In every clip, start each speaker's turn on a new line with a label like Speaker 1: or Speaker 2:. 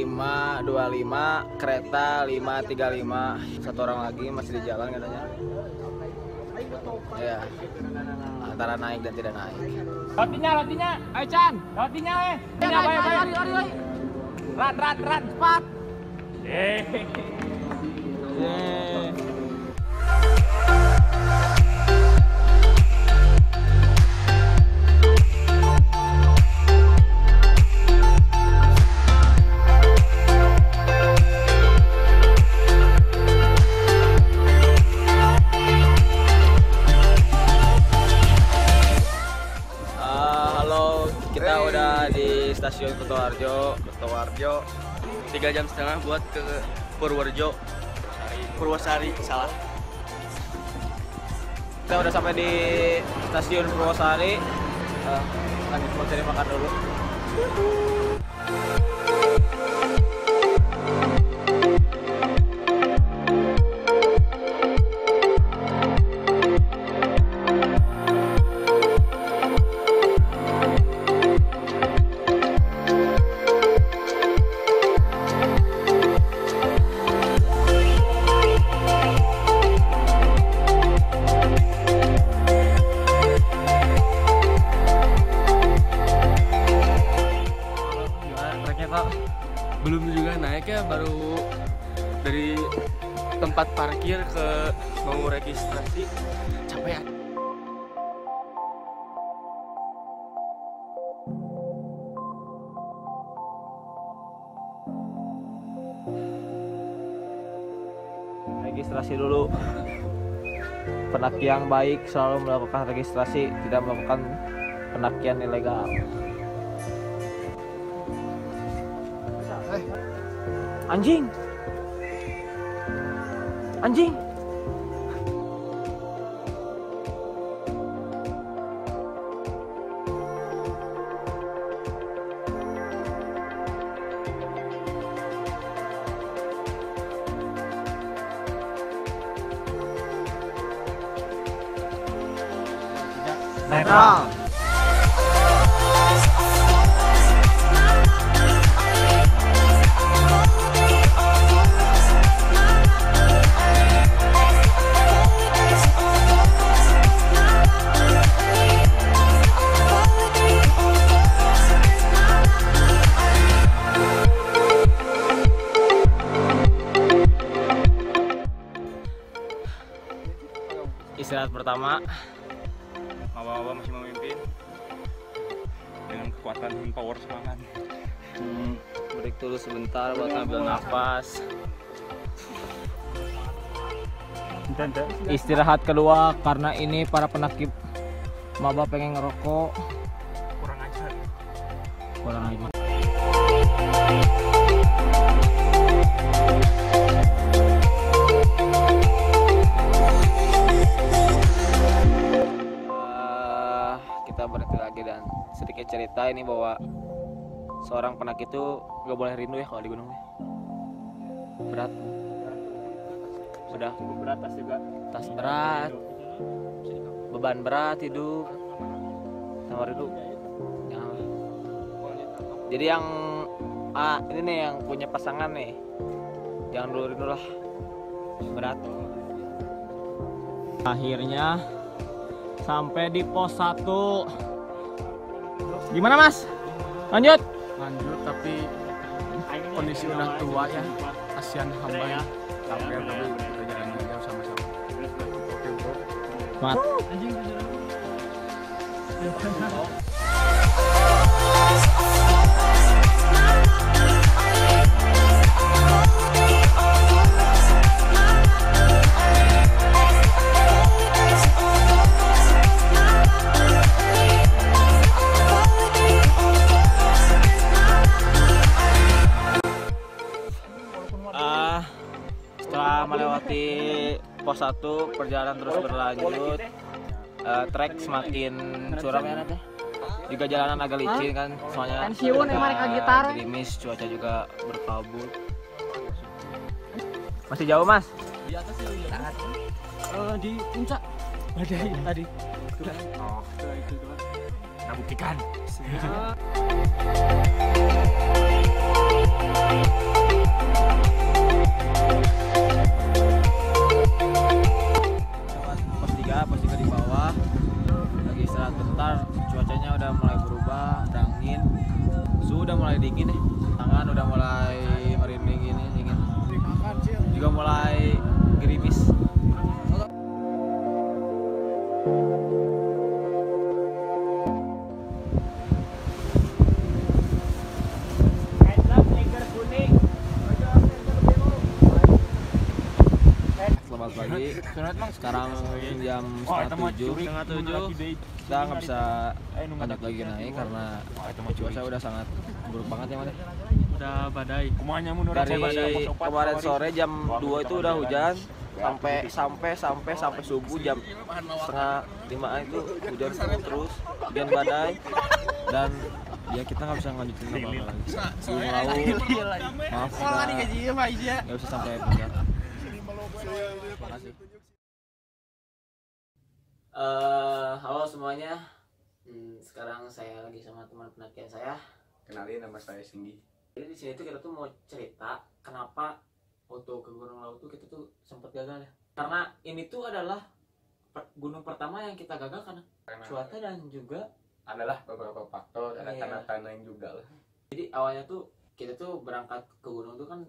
Speaker 1: 525, kereta 535. Satu orang lagi masih di jalan katanya. Ya, antara naik dan tidak naik.
Speaker 2: Rotinya, ayo Chan, rotinya baik. Rat, cepat.
Speaker 1: Kita udah di stasiun Kutoarjo.
Speaker 3: 3,5 jam buat ke Purwosari, salah.
Speaker 1: Kita udah sampai di stasiun Purwosari. Lanjut mau cari makan dulu.
Speaker 3: Belum juga naik ya, baru dari tempat parkir ke mau registrasi, capek ya.
Speaker 1: Registrasi dulu. Pendaki yang baik selalu melakukan registrasi, tidak melakukan pendakian ilegal. Anjing. Netral. Istirahat pertama,
Speaker 3: Maba masih memimpin dengan kekuatan power semangat.
Speaker 1: break dulu sebentar buat ngambil nafas. Istirahat kedua karena ini para pendaki maba pengen ngerokok.
Speaker 3: Kurang ajar.
Speaker 1: Kita berhenti lagi dan sedikit cerita ini bahwa seorang pendaki itu nggak boleh rindu ya kalau di gunung. Berat. Sudah
Speaker 3: Berat tas juga.
Speaker 1: tas berat, beban berat hidup, sama rindu. Jadi yang ini nih yang punya pasangan nih, jangan dulu rindu lah, berat. Akhirnya sampai di pos 1. Gimana Mas? Lanjut
Speaker 3: Tapi kondisi udah tua ya, kasihan hamba ya. Capek tapi kita jalan jauh sama-sama. Oke bro.
Speaker 1: Semangat. Setelah melewati pos 1, perjalanan terus berlanjut. Trek semakin curam ya nanti. Juga jalanan agak licin kan, soalnya gerimis, cuaca juga berkabut. Masih jauh Mas?
Speaker 3: Di atas ya. Di puncak. Ada tadi. Oh, itu. Nah, buktikan.
Speaker 1: Pos 3 di bawah lagi istirahat bentar. Cuacanya udah mulai berubah, ada angin, suhu udah mulai dingin nih, tangan udah mulai merinding gini, dingin juga mulai gerimis. Selamat pagi. Sekarang jam setengah 7. Kita nggak bisa lanjut lagi naik karena cuaca udah sangat buruk banget ya, Mas.
Speaker 3: Udah badai.
Speaker 1: Dari kemarin sore jam 2 itu udah hujan sampai subuh jam setengah 5 itu hujan terus, hujan badai, dan ya kita nggak bisa lanjutin apa-apa lagi. Gunung Lawu, maaf kita nggak bisa sampai puncak. Terima kasih. Halo semuanya. Sekarang saya lagi sama teman pendakian saya.
Speaker 3: Kenalin, nama saya Singgi.
Speaker 1: Jadi di sini tuh kita tuh mau cerita kenapa waktu ke Gunung Lawu tuh kita tuh sempat gagal ya. Karena ini tuh adalah gunung pertama yang kita gagal karena cuaca dan juga
Speaker 3: adalah beberapa faktor, ada tanah-tanah yang juga lah.
Speaker 1: Jadi awalnya tuh kita tuh berangkat ke gunung tuh kan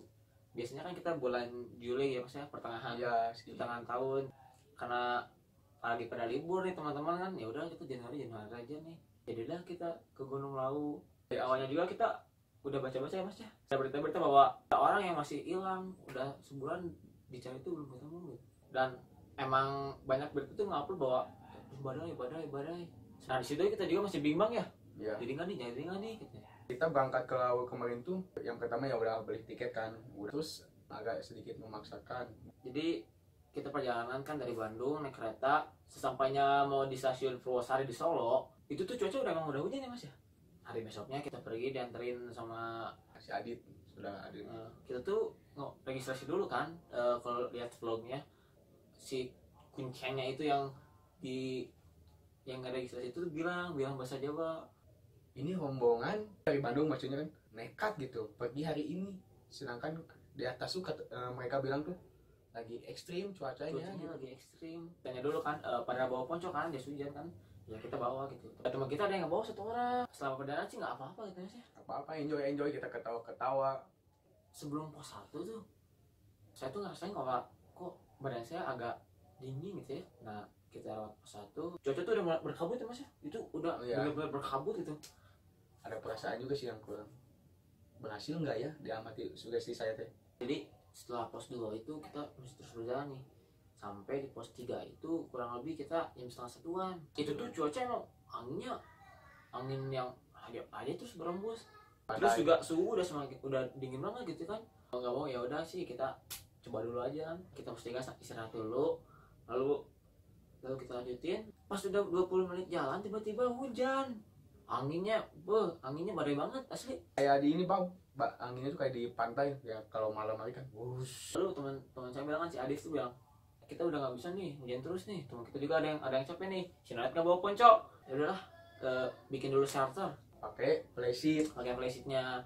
Speaker 1: biasanya kan kita bulan Juli ya, maksudnya pertengahan tahun, karena lagi pada libur nih teman-teman kan, ya udah kita Januari aja nih. Jadilah kita ke Gunung Lawu. Dari awalnya juga kita udah baca-baca ya Mas ya, ada berita-berita bahwa ada orang yang masih hilang, udah sebulan dicari tuh belum ketemu gitu. Dan emang banyak berita tuh ngupload bahwa badai. Nah di situ kita juga masih bimbang ya. Jadi nggak nih gitu.
Speaker 3: Kita berangkat ke Lawu kemarin tuh, yang pertama ya udah beli tiket kan, terus agak sedikit memaksakan.
Speaker 1: Jadi kita perjalanan kan dari Bandung naik kereta, sesampainya mau di stasiun Purwosari di Solo, itu tuh cuaca emang udah hujan ya Mas ya. Hari besoknya kita pergi dianterin sama
Speaker 3: si Adit, sudah Adit.
Speaker 1: Kita tuh registrasi dulu kan, kalau lihat vlognya si kuncinya itu yang registrasi itu bilang bahasa Jawa.
Speaker 3: Ini rombongan dari Bandung maksudnya kan, nekat gitu pergi hari ini, sedangkan di atas tuh mereka bilang tuh lagi ekstrim cuacanya gitu.
Speaker 1: Lagi ekstrim. Tanya dulu kan, pada bawa ponco kan, jas hujan kan, ya kita bawa gitu. Teman kita ada yang bawa 1 orang. Selama perjalanan sih nggak apa-apa gitu ya.
Speaker 3: Apa enjoy kita ketawa.
Speaker 1: Sebelum pos 1 tuh saya tuh ngerasain kok badan saya agak dingin gitu ya. Nah kita lewat pos 1, cuaca tuh udah berkabut ya Mas ya. Itu udah benar-benar berkabut gitu.
Speaker 3: Ada perasaan juga sih yang kurang berhasil nggak ya diamati sugesti saya teh.
Speaker 1: Jadi setelah pos 2 itu kita masih terus berjalan nih sampai di pos 3 itu kurang lebih kita jam setengah 1-an. Itu tuh cuaca emang angin yang aja terus berembus. Terus juga suhu udah dingin banget gitu kan. Mau nggak mau ya udah sih kita coba dulu aja kan. Kita pos 3 istirahat dulu, lalu kita lanjutin. Pas udah 20 menit jalan tiba-tiba hujan. Anginnya badai banget asli.
Speaker 3: Kayak di ini Bang, anginnya tuh kayak di pantai ya kalau malam hari kan.
Speaker 1: Lalu teman saya bilang kan, si Adis tuh bilang, kita udah nggak bisa nih hujan terus nih. Teman kita juga ada yang capek nih. Si Nalet nggak bawa ponco. Ya udahlah, bikin dulu shelter.
Speaker 3: Pakai flysheet.
Speaker 1: Flysheetnya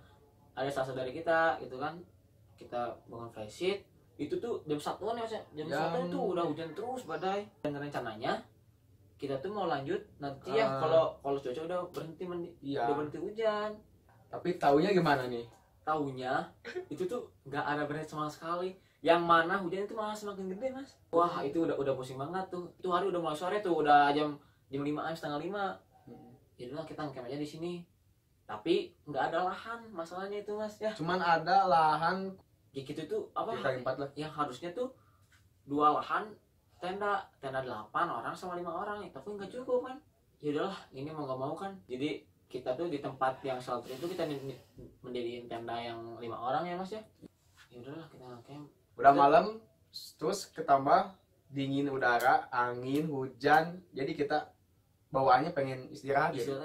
Speaker 1: ada salah satu dari kita gitu kan. Kita bangun flysheet. Itu tuh jam 1-an ya, jam 1 tuh udah hujan terus badai. Dan rencananya kita tuh mau lanjut nanti ya kalau cuaca udah berhenti udah berhenti hujan.
Speaker 3: Tapi taunya gimana nih?
Speaker 1: Taunya itu tuh nggak ada berhenti sama sekali. Yang mana hujan itu malah semakin gede Mas. Wah itu udah pusing banget tuh. Itu hari udah mulai sore tuh, udah jam 5-an, setengah 5. Jadilah kita ngecamp aja di sini. Tapi nggak ada lahan masalahnya itu Mas ya.
Speaker 3: Cuman ada lahan
Speaker 1: ya gitu tuh apa? Yang harusnya tuh 2 lahan tenda 8 orang sama 5 orang ya, tapi nggak cukup kan. Ya udahlah, ini mau nggak mau kan. Jadi kita tuh di tempat yang shelter itu kita mendiriin tenda yang 5 orang ya Mas ya. Ya udahlah kita camp.
Speaker 3: Udah malam, terus ketambah dingin udara, angin, hujan. Jadi kita bawaannya pengen istirahat
Speaker 1: aja.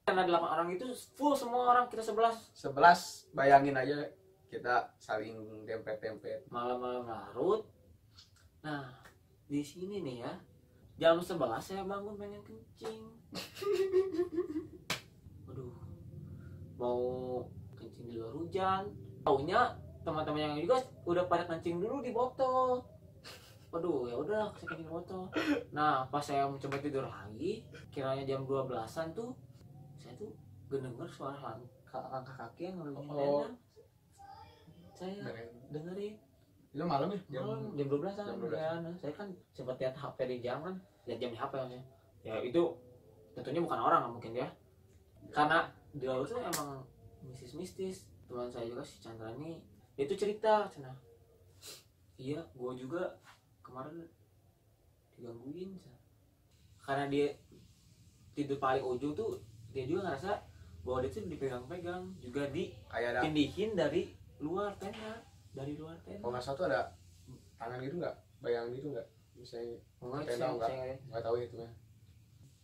Speaker 1: Tenda 8 orang itu full semua orang, kita 11,
Speaker 3: bayangin aja kita saling dempet-dempet.
Speaker 1: Malam-malam larut. Nah di sini nih ya, jam 11 saya bangun pengen kencing. Waduh, mau kencing di luar hujan. Taunya teman-teman yang juga udah pada kencing dulu di botol. Waduh, ya udah saya kencing di botol. Nah, pas saya mencoba tidur lagi, kiranya jam 12-an tuh, saya tuh denger suara langkah kaki yang lebih tenda. Saya dengerin.
Speaker 3: Itu malam ya?
Speaker 1: Jam 12-an.
Speaker 3: Jam 12.
Speaker 1: Ya, nah, saya kan sempat lihat HP di jam kan, lihat jam di HP maksudnya. Ya itu tentunya bukan orang mungkin ya. Karena di laut tuh emang mistis. Teman saya juga si Chandra ini itu cerita cina. Iya, gua juga kemarin digangguin cina. Karena dia tidur paling ujung tuh, dia juga ngerasa bahwa dia tuh dipegang-pegang, juga
Speaker 3: kayak ada
Speaker 1: ditindihin dari luar tenda.
Speaker 3: kalau nggak salah tuh ada tangan gitu nggak, bayang gitu nggak, misalnya tenda nggak tahu itu ya.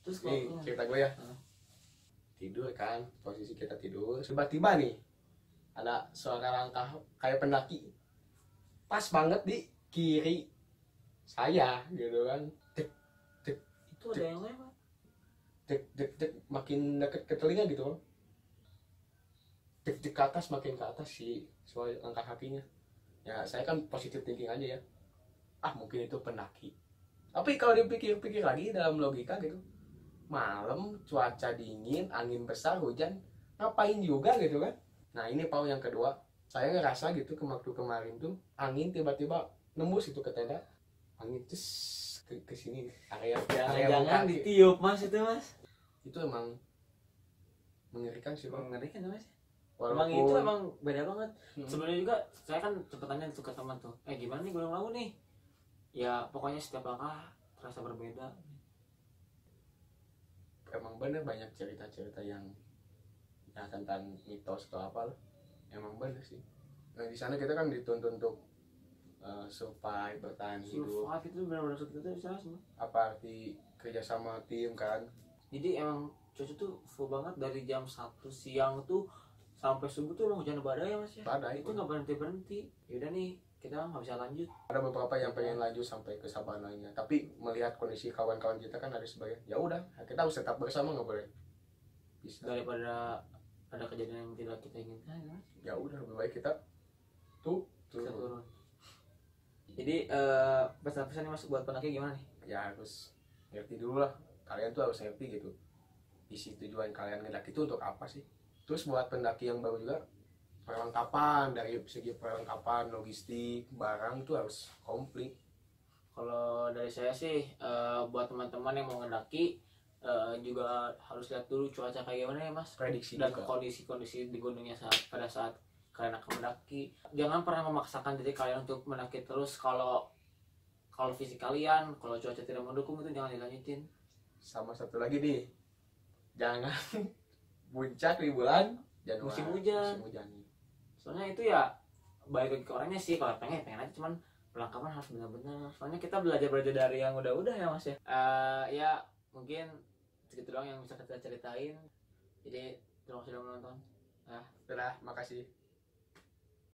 Speaker 1: Terus
Speaker 3: nih cerita gue ya, tidur kan, posisi kita tidur, tiba-tiba nih ada suara langkah kayak pendaki pas banget di kiri saya gitu kan.
Speaker 1: Itu ada yang lewat.
Speaker 3: Dek makin deket ke telinga gitu kan. Dek ke atas, makin ke atas sih suara langkah kakinya. Ya saya kan positif thinking aja ya, mungkin itu pendaki. Tapi kalau dipikir-pikir lagi dalam logika gitu, malam cuaca dingin, angin besar, hujan, ngapain juga gitu kan. Nah ini Pau yang kedua, saya ngerasa gitu waktu kemarin tuh angin tiba-tiba nembus itu ke tenda, angin terus ke sini area
Speaker 1: Jangan ditiup mas itu mas.
Speaker 3: Itu emang mengerikan sih Bang.
Speaker 1: Mengerikan mas.
Speaker 3: Walaupun...
Speaker 1: Emang itu emang beda banget. Sebenarnya juga saya kan cepetannya suka teman tuh. Gimana nih Gunung Lawu nih? Ya pokoknya setiap langkah terasa berbeda.
Speaker 3: Emang bener banyak cerita-cerita yang ya tentang mitos atau apa lah. Emang bener sih. Nah di sana kita kan dituntut untuk survive, bertahan hidup.
Speaker 1: Survive itu benar-benar itu istilah semua.
Speaker 3: Apa arti kerjasama tim kan?
Speaker 1: Jadi emang cuaca tuh full banget dari jam 1 siang tuh sampai subuh tuh emang hujan badai ya mas ya.
Speaker 3: Badai
Speaker 1: itu nggak berhenti. Yaudah nih kita nggak bisa lanjut.
Speaker 3: Ada beberapa yang pengen lanjut sampai ke sabananya, tapi melihat kondisi kawan-kawan kita kan ada sebagian, ya udah kita harus tetap bersama, nggak boleh bisa.
Speaker 1: Daripada ada kejadian yang tidak kita inginkan
Speaker 3: ya udah lebih baik kita turun.
Speaker 1: Jadi pesan-pesan mas buat pendaki gimana nih?
Speaker 3: Ya harus ngerti dulu lah, kalian tuh harus ngerti gitu isi tujuan kalian ngedaki itu untuk apa sih. Terus buat pendaki yang baru juga, perlengkapan, dari segi perlengkapan, logistik, barang itu harus komplit.
Speaker 1: Kalau dari saya sih buat teman-teman yang mau ngedaki juga harus lihat dulu cuaca kayak gimana ya mas,
Speaker 3: Prediksi
Speaker 1: dan
Speaker 3: juga.
Speaker 1: kondisi di gunungnya pada saat kalian akan mendaki. Jangan pernah memaksakan diri kalian untuk mendaki terus kalau fisik kalian, kalau cuaca tidak mendukung itu jangan dilanjutin.
Speaker 3: Sama satu lagi nih, jangan puncak di bulan Januari,
Speaker 1: musim hujan. Soalnya itu ya balik lagi ke orangnya sih. Kalau pengen aja, cuman perlengkapan harus benar-benar. Soalnya kita belajar dari yang udah ya mas ya. Ya mungkin segitu doang yang bisa kita ceritain. Jadi terima kasih sudah menonton.
Speaker 3: Udah, makasih.